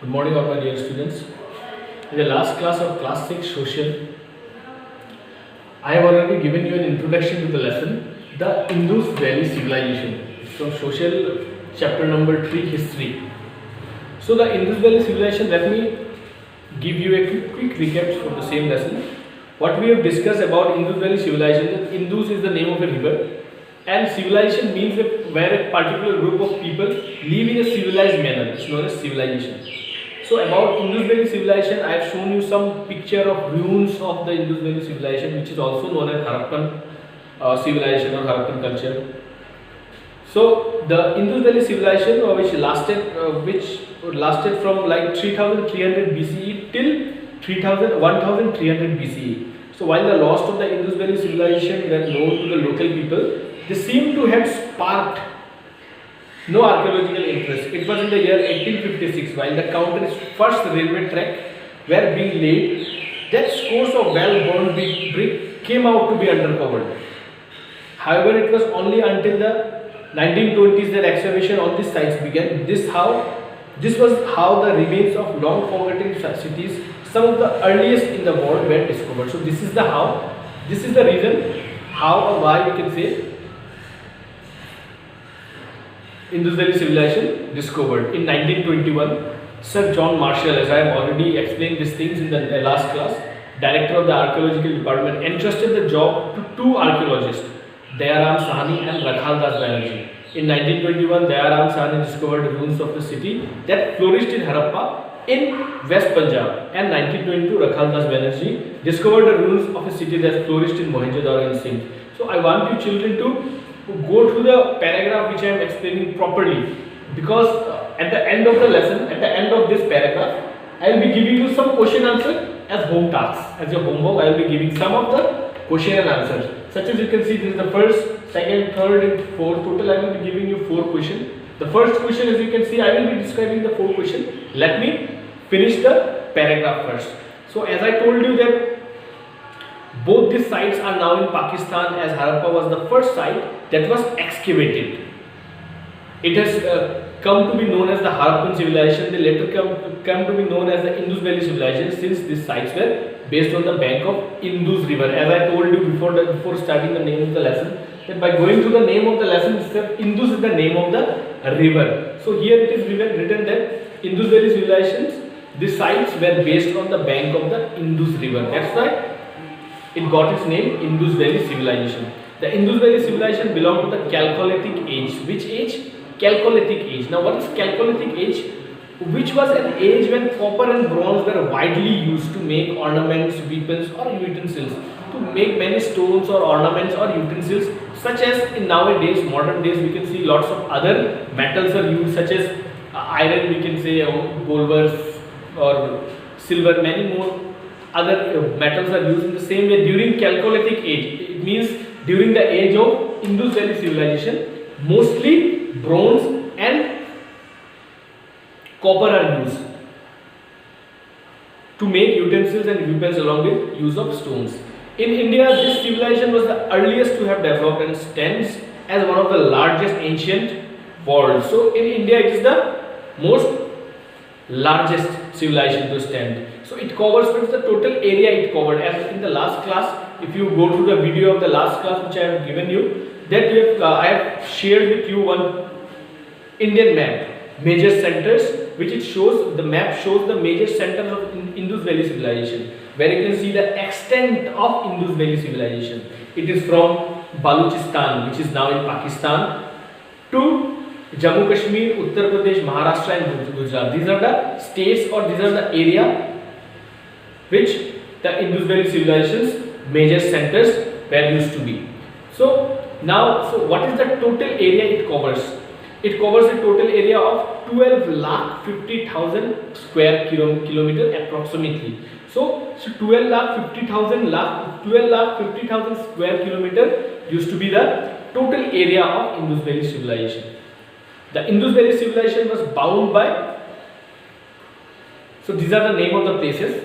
Good morning, all my dear students. In the last class of class 6 social, I have already given you an introduction to the lesson, the Indus Valley Civilization. It's from social chapter number 3, history. So the Indus Valley Civilization, let me give you a quick recap from the same lesson. What we have discussed about Indus Valley Civilization, Indus is the name of a river, and civilization means where a particular group of people live in a civilized manner. It's known as civilization. So about Indus Valley Civilization, I have shown you some picture of ruins of the Indus Valley Civilization, which is also known as Harappan civilization or Harappan culture. So the Indus Valley Civilization, which lasted from like 3300 BCE till 1300 BCE. So while the loss of the Indus Valley Civilization were known to the local people, they seem to have sparked no archaeological interest. It was in the year 1856 while the country's first railway track were being laid that scores of well-worn brick came out to be undercovered. However, it was only until the 1920s that excavation on these sites began. This was how the remains of long forgotten cities, some of the earliest in the world, were discovered. So this is the reason how or why we can say Indus Valley Civilization discovered. In 1921, Sir John Marshall, as I have already explained these things in the last class, director of the archaeological department, entrusted the job to two archaeologists, Dayaram Sahni and Rakhal Das Banerjee. In 1921, Dayaram Sahni discovered the ruins of the city that flourished in Harappa in West Punjab, and 1922, Rakhal Das Banerjee discovered the ruins of a city that flourished in Mohenjo-daro in Sindh. So I want you children to go through the paragraph which I am explaining properly, because at the end of the lesson, at the end of this paragraph, I will be giving you some question answer as home tasks. As your homework, I will be giving some of the question and answers. Such as you can see, this is the first, second, third and fourth. Total I will be giving you 4 questions. The first question, as you can see, I will be describing the 4 questions. Let me finish the paragraph first. So as I told you that both these sites are now in Pakistan, as Harappa was the first site that was excavated. It has come to be known as the Harappan civilization. They later come to be known as the Indus Valley civilization, since these sites were based on the bank of Indus river. As I told you before starting the name of the lesson, that by going to the name of the lesson itself, Indus is the name of the river. So here it is written that Indus Valley civilizations, these sites were based on the bank of the Indus river. That's why it got its name, Indus Valley Civilization. The Indus Valley Civilization belonged to the Chalcolithic age. Which age? Chalcolithic age. Now what is Chalcolithic age? Which was an age when copper and bronze were widely used to make ornaments, weapons or utensils. To make many stones or ornaments or utensils, such as in nowadays, modern days, we can see lots of other metals are used, such as iron, we can say, gold or silver, many more other metals are used in the same way during Chalcolithic age. It means during the age of Indus Valley civilization, mostly bronze and copper are used to make utensils and weapons along with use of stones. In India, this civilization was the earliest to have developed and stands as one of the largest ancient worlds. So in India, it is the most largest civilization to stand. So it covers, what is the total area it covered? As in the last class, if you go through the video of the last class which I have given you, that I have shared with you one Indian map, major centers, which it shows. The map shows the major centers of Indus Valley civilization, where you can see the extent of Indus Valley civilization. It is from Balochistan, which is now in Pakistan, to Jammu Kashmir, Uttar Pradesh, Maharashtra and Gujarat. These are the states, or these are the area which the Indus Valley civilization's major centers were used to be. So what is the total area it covers? It covers a total area of 12,50,000 square kilometer approximately. So 12,50,000 square kilometer used to be the total area of Indus Valley civilization. The Indus Valley civilization was bound by, so these are the name of the places,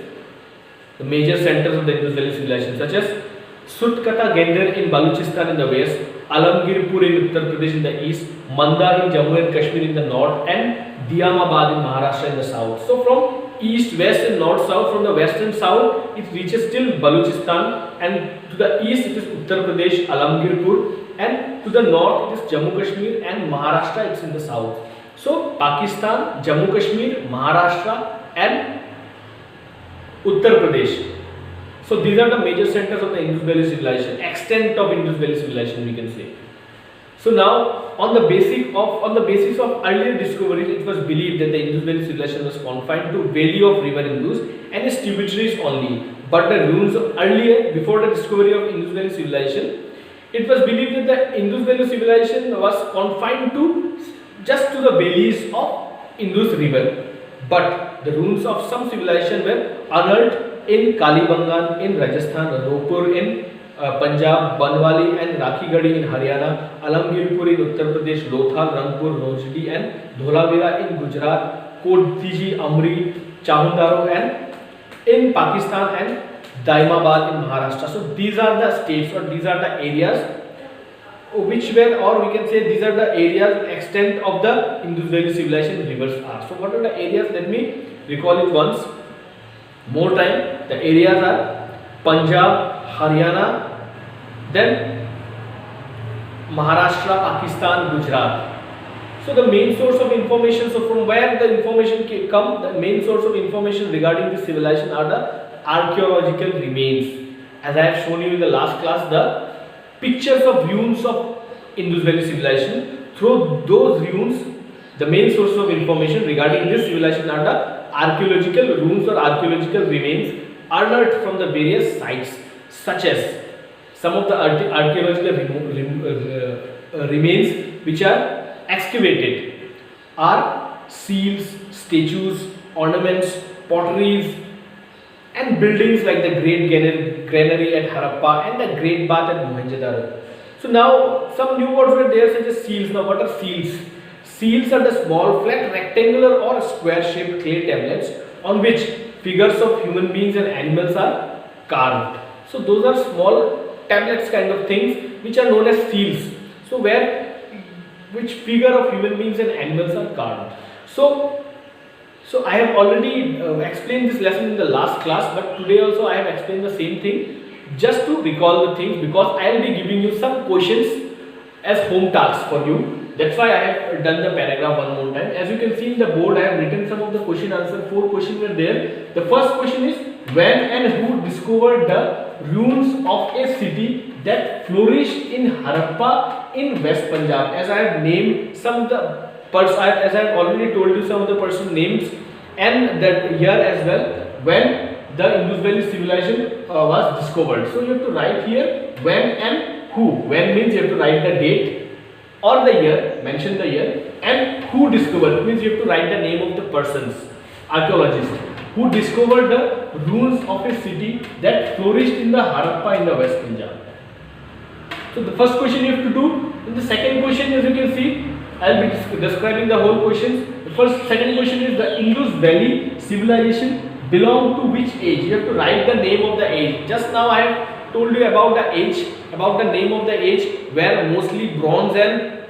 the major centers of the Indus Valley civilization, such as Sutkata Gender in Baluchistan in the west, Alamgirpur in Uttar Pradesh in the east, Manda in Jammu and Kashmir in the north, and Diamabad in Maharashtra in the south. So from east, west and north, south, from the west and south, it reaches till Baluchistan, and to the east it is Uttar Pradesh, Alamgirpur, and to the north it is Jammu Kashmir, and Maharashtra it's in the south. So Pakistan, Jammu Kashmir, Maharashtra and Uttar Pradesh. So these are the major centers of the Indus Valley civilization, extent of Indus Valley civilization we can say. So now on the basis of earlier discoveries, it was believed that the Indus Valley civilization was confined to valley of river Indus and its tributaries only. But the ruins of earlier, before the discovery of Indus Valley civilization, it was believed that the Indus Valley civilization was confined to just to the valleys of Indus river. But the ruins of some civilization were unearthed in Kalibangan in Rajasthan, Ropur in Punjab, Banwali and Rakhigadi in Haryana, Alamgirpur in Uttar Pradesh, Lothal, Rangpur, Rojdi and Dholavira in Gujarat, Kodtiji, Amri, Chahundaro and in Pakistan and Daimabad in Maharashtra. So these are the states or these are the areas which were, or we can say these are the areas extent of the Indus Valley civilization rivers are. So what are the areas? Let me recall it once more time. The areas are Punjab, Haryana, then Maharashtra, Pakistan, Gujarat. So the main source of information, so from where the information come, the main source of information regarding this civilization are the archaeological remains. As I have shown you in the last class, the pictures of ruins of Indus Valley civilization. Through those ruins, the main source of information regarding this civilization are the archaeological ruins or archaeological remains unearthed from the various sites, such as some of the archaeological remains which are excavated are seals, statues, ornaments, potteries and buildings like the Great Granary at Harappa and the Great Bath at Mohenjo-daro. So now some new words were there such as seals. Now what are seals? Seals are the small flat rectangular or square shaped clay tablets on which figures of human beings and animals are carved. So those are small tablets kind of things which are known as seals. So which figure of human beings and animals are carved. So I have already explained this lesson in the last class, but today also I have explained the same thing just to recall the things, because I will be giving you some questions as home tasks for you. That's why I have done the paragraph one more time. As you can see in the board, I have written some of the question answer. 4 questions were there. The first question is, when and who discovered the ruins of a city that flourished in Harappa in West Punjab? As I have named some of the as I have already told you some of the person names and that year as well when the Indus Valley civilization was discovered. So you have to write here when and who. When means you have to write the date or the year, mention the year, and who discovered means you have to write the name of the persons, archaeologists, who discovered the ruins of a city that flourished in the Harappa in the West Punjab. So the first question you have to do. In the second question, as you can see, I will be describing the whole questions. The second question is, the Indus Valley civilization belong to which age? You have to write the name of the age. Just now I have told you about the age, about the name of the age where mostly bronze and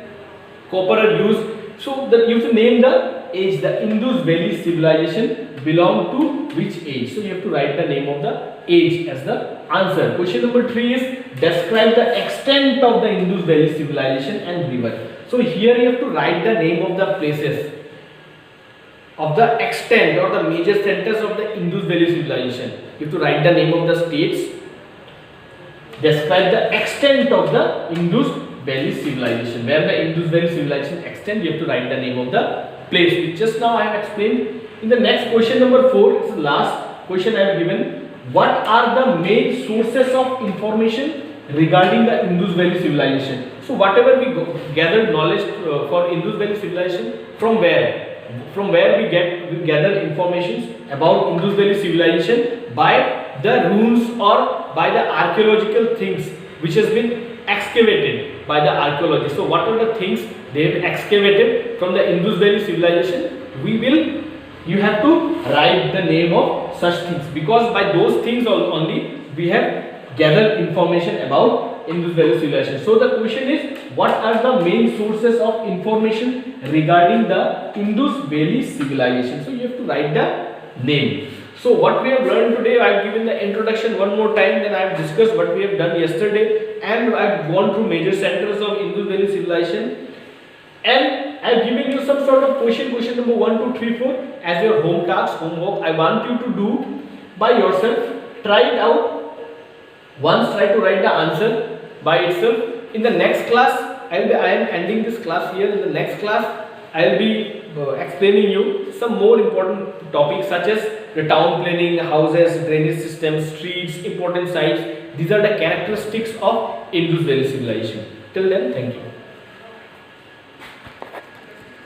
copper are used. So you have to name the age. The Indus Valley civilization belong to which age? So you have to write the name of the age as the answer. Question number 3 is, describe the extent of the Indus Valley civilization and river. So here you have to write the name of the places, of the extent or the major centers of the Indus Valley civilization. You have to write the name of the states. Describe the extent of the Indus Valley civilization. Where the Indus Valley civilization extends, you have to write the name of the place, which just now I have explained. In the next question number 4, it's the last question I have given. What are the main sources of information regarding the Indus Valley civilization? So whatever we gathered knowledge for Indus Valley civilization, from where? From where we gather information about Indus Valley civilization? By the ruins or by the archaeological things which has been excavated by the archaeologists. So what are the things they have excavated from the Indus Valley civilization? You have to write the name of such things, because by those things only we have gather information about Indus Valley civilization. So the question is, what are the main sources of information regarding the Indus Valley civilization? So you have to write the name. So what we have learned today, I have given the introduction one more time, then I have discussed what we have done yesterday, and I have gone through major centers of Indus Valley civilization, and I have given you some sort of question number 1, 2, 3, 4 as your home task, homework. I want you to do by yourself, try it out once, try to write the answer by itself. In the next class, I am ending this class here. In the next class, I will be explaining you some more important topics such as the town planning, houses, drainage systems, streets, important sites. These are the characteristics of Indus Valley civilization. Till then, thank you.